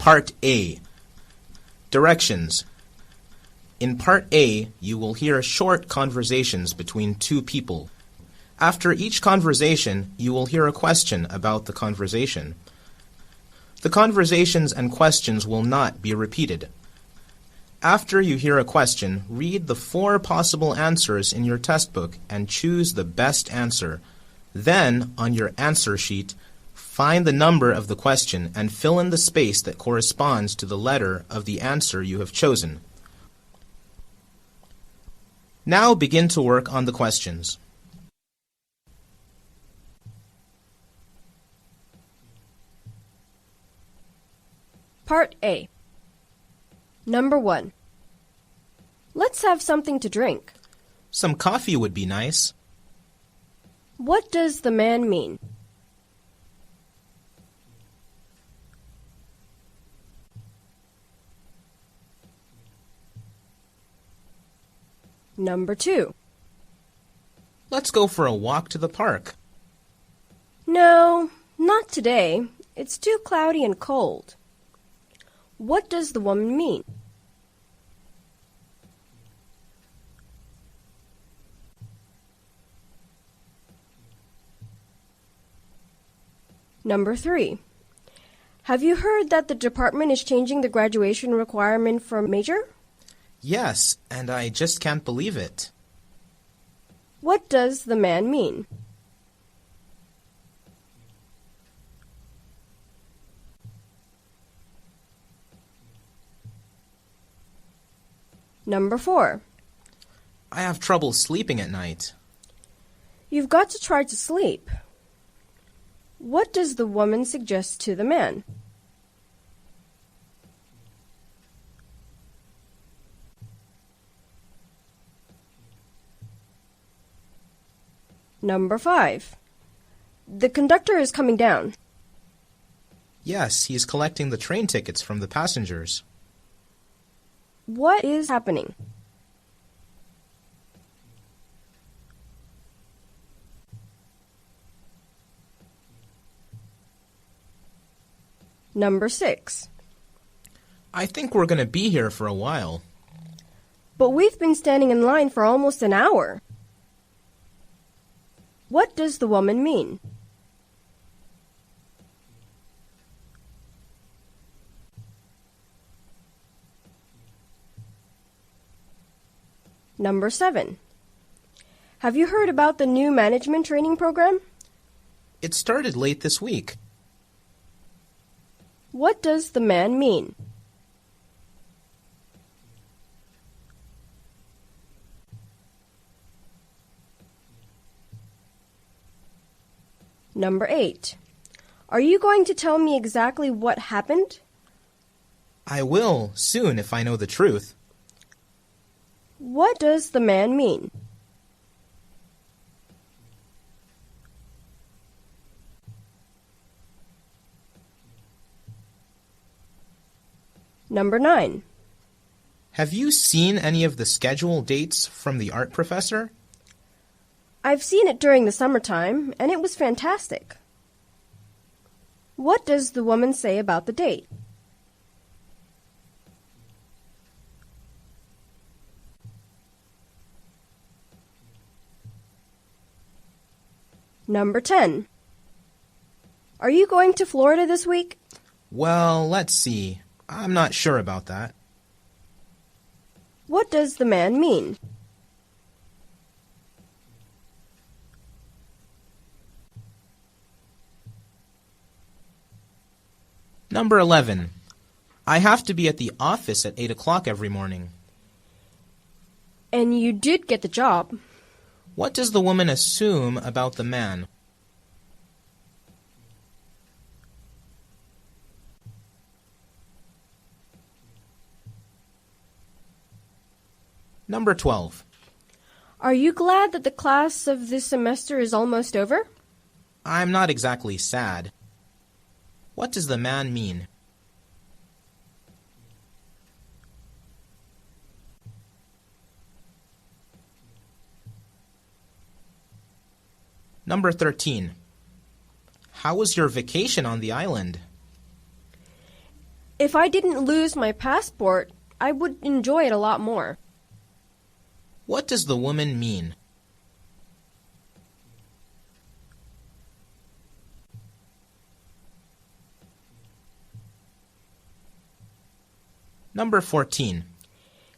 Part A. Directions. In Part A, you will hear short conversations between two people. After each conversation, you will hear a question about the conversation. The conversations and questions will not be repeated. After you hear a question, read the 4 possible answers in your test book and choose the best answer. Then, on your answer sheet, find the number of the question and fill in the space that corresponds to the letter of the answer you have chosen. Now begin to work on the questions. Part A. Number 1. Let's have something to drink. Some coffee would be nice. What does the man mean? Number 2. Let's go for a walk to the park. No, not today. It's too cloudy and cold. What does the woman mean? Number 3. Have you heard that the department is changing the graduation requirement for major? Yes, and I just can't believe it. What does the man mean? Number 4. I have trouble sleeping at night. You've got to try to sleep. What does the woman suggest to the man? Number 5. The conductor is coming down. Yes, he's collecting the train tickets from the passengers. What is happening? Number 6. I think we're going to be here for a while. But we've been standing in line for almost an hour. What does the woman mean? Number 7. Have you heard about the new management training program? It started late this week. What does the man mean? Number 8. Are you going to tell me exactly what happened? I will soon if I know the truth. What does the man mean? Number 9. Have you seen any of the schedule dates from the art professor? I've seen it during the summertime, and it was fantastic. What does the woman say about the date? Number 10. Are you going to Florida this week? Well, let's see. I'm not sure about that. What does the man mean? Number 11. I have to be at the office at 8 o'clock every morning. And you did get the job. What does the woman assume about the man? Number 12. Are you glad that the class of this semester is almost over? I'm not exactly sad. What does the man mean? Number 13. How was your vacation on the island? If I didn't lose my passport, I would enjoy it a lot more. What does the woman mean? Number 14.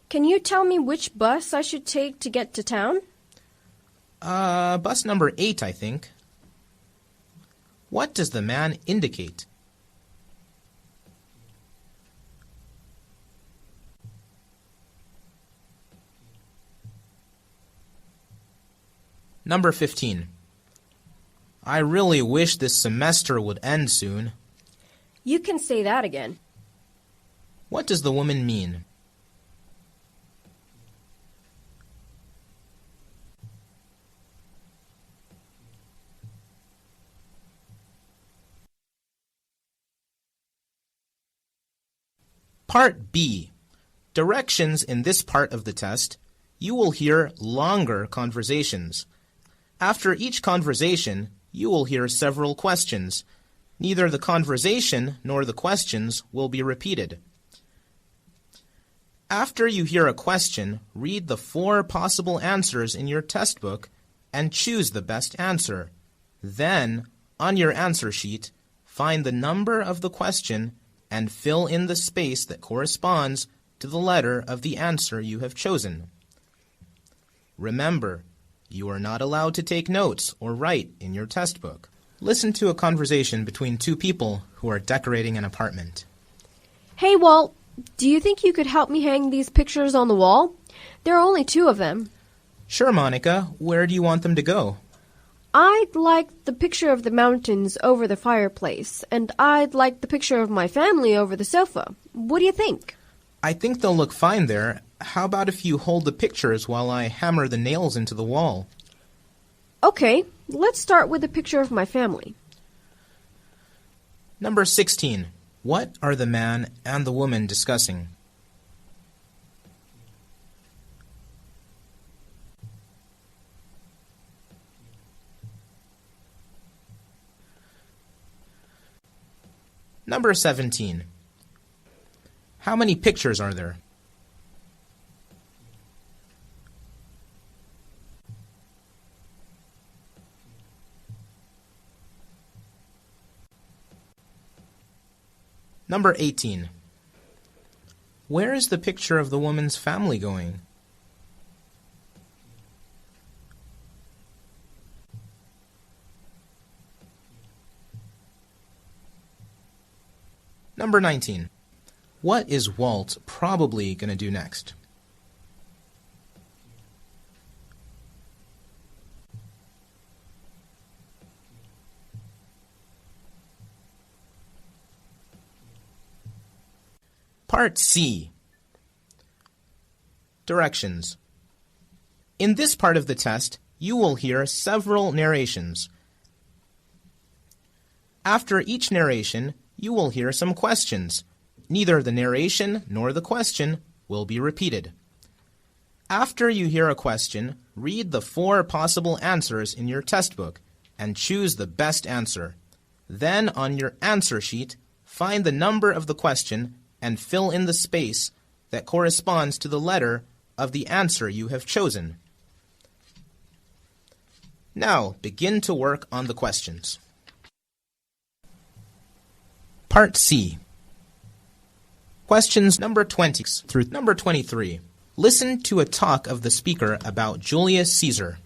Can you tell me which bus I should take to get to town? Bus number 8, I think. What does the man indicate? Number 15. I really wish this semester would end soon. You can say that again. What does the woman mean? Part B. Directions in this part of the test, you will hear longer conversations. After each conversation, you will hear several questions. Neither the conversation nor the questions will be repeated. After you hear a question, read the 4 possible answers in your test book and choose the best answer. Then, on your answer sheet, find the number of the question and fill in the space that corresponds to the letter of the answer you have chosen. Remember, you are not allowed to take notes or write in your test book. Listen to a conversation between 2 people who are decorating an apartment. Hey, Walt, do you think you could help me hang these pictures on the wall? There are only 2 of them. Sure, Monica. Where do you want them to go? I'd like the picture of the mountains over the fireplace, and I'd like the picture of my family over the sofa. What do you think? I think they'll look fine there. How about if you hold the pictures while I hammer the nails into the wall? Okay, let's start with a picture of my family. Number 16. What are the man and the woman discussing? Number 17. How many pictures are there? Number 18. Where is the picture of the woman's family going? Number 19. What is Walt probably going to do next? Part C. Directions. In this part of the test, you will hear several narrations. After each narration, you will hear some questions. Neither the narration nor the question will be repeated. After you hear a question, read the 4 possible answers in your test book and choose the best answer. Then, on your answer sheet, find the number of the question and fill in the space that corresponds to the letter of the answer you have chosen. Now, begin to work on the questions. Part C. Questions number 20 through number 23. Listen to a talk of the speaker about Julius Caesar.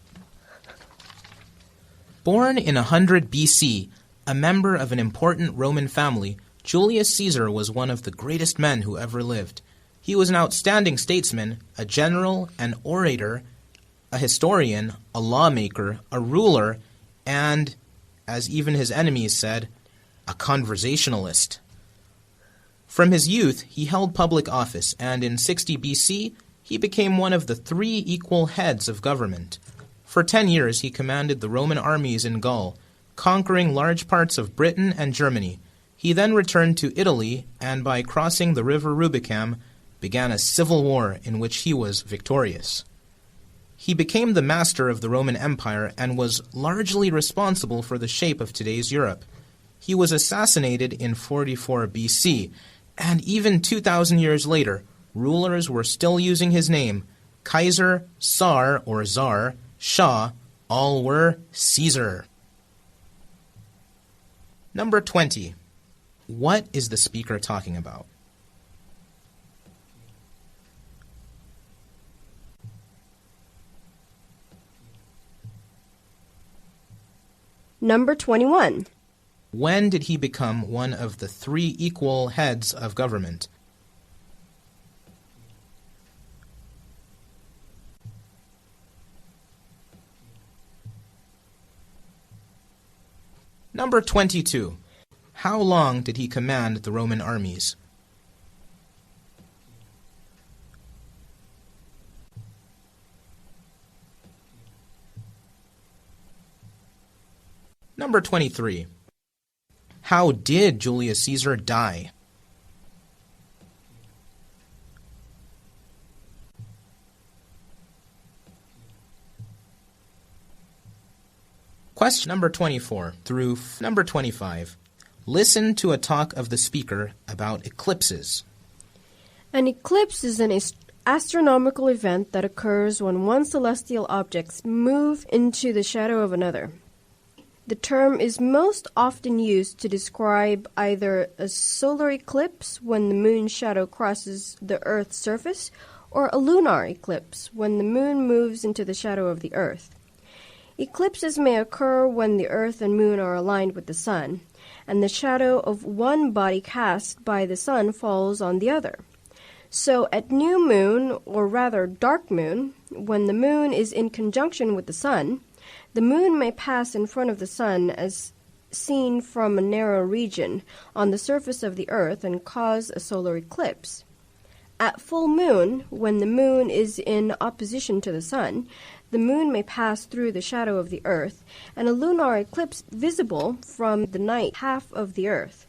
Born in 100 BC, a member of an important Roman family, Julius Caesar was one of the greatest men who ever lived. He was an outstanding statesman, a general, an orator, a historian, a lawmaker, a ruler, and, as even his enemies said, a conversationalist. From his youth, he held public office, and in 60 BC, he became one of the 3 equal heads of government. For 10 years, he commanded the Roman armies in Gaul, conquering large parts of Britain and Germany. He then returned to Italy, and by crossing the river Rubicam, began a civil war in which he was victorious. He became the master of the Roman Empire and was largely responsible for the shape of today's Europe. He was assassinated in 44 BC, And even 2,000 years later, rulers were still using his name. Kaiser, Tsar or Tsar, Shah, all were Caesar. Number 20. What is the speaker talking about? Number 21. When did he become one of the 3 equal heads of government? Number 22. How long did he command the Roman armies? Number 23. How did Julius Caesar die? Question number 24 through number 25. Listen to a talk of the speaker about eclipses. An eclipse is an astronomical event that occurs when one celestial object moves into the shadow of another. The term is most often used to describe either a solar eclipse when the moon's shadow crosses the Earth's surface, or a lunar eclipse when the moon moves into the shadow of the Earth. Eclipses may occur when the Earth and moon are aligned with the sun, and the shadow of one body cast by the sun falls on the other. So at new moon, or rather dark moon, when the moon is in conjunction with the sun, the moon may pass in front of the sun as seen from a narrow region on the surface of the Earth and cause a solar eclipse. At full moon, when the moon is in opposition to the sun, the moon may pass through the shadow of the Earth, and a lunar eclipse visible from the night half of the Earth.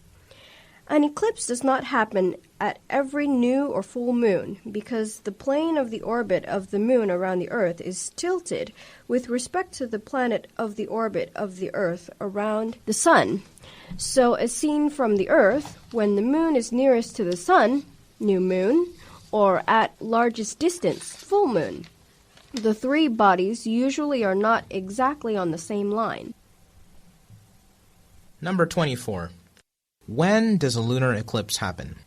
An eclipse does not happen at every new or full moon because the plane of the orbit of the moon around the Earth is tilted with respect to the planet of the orbit of the Earth around the sun. So as seen from the Earth, when the moon is nearest to the sun, new moon, or at largest distance, full moon. The 3 bodies usually are not exactly on the same line. Number 24. When does a lunar eclipse happen?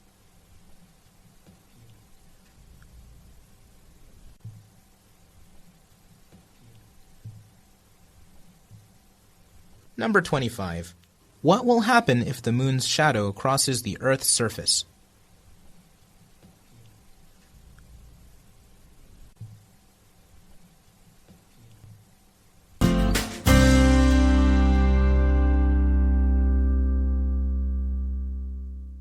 Number 25. What will happen if the moon's shadow crosses the Earth's surface?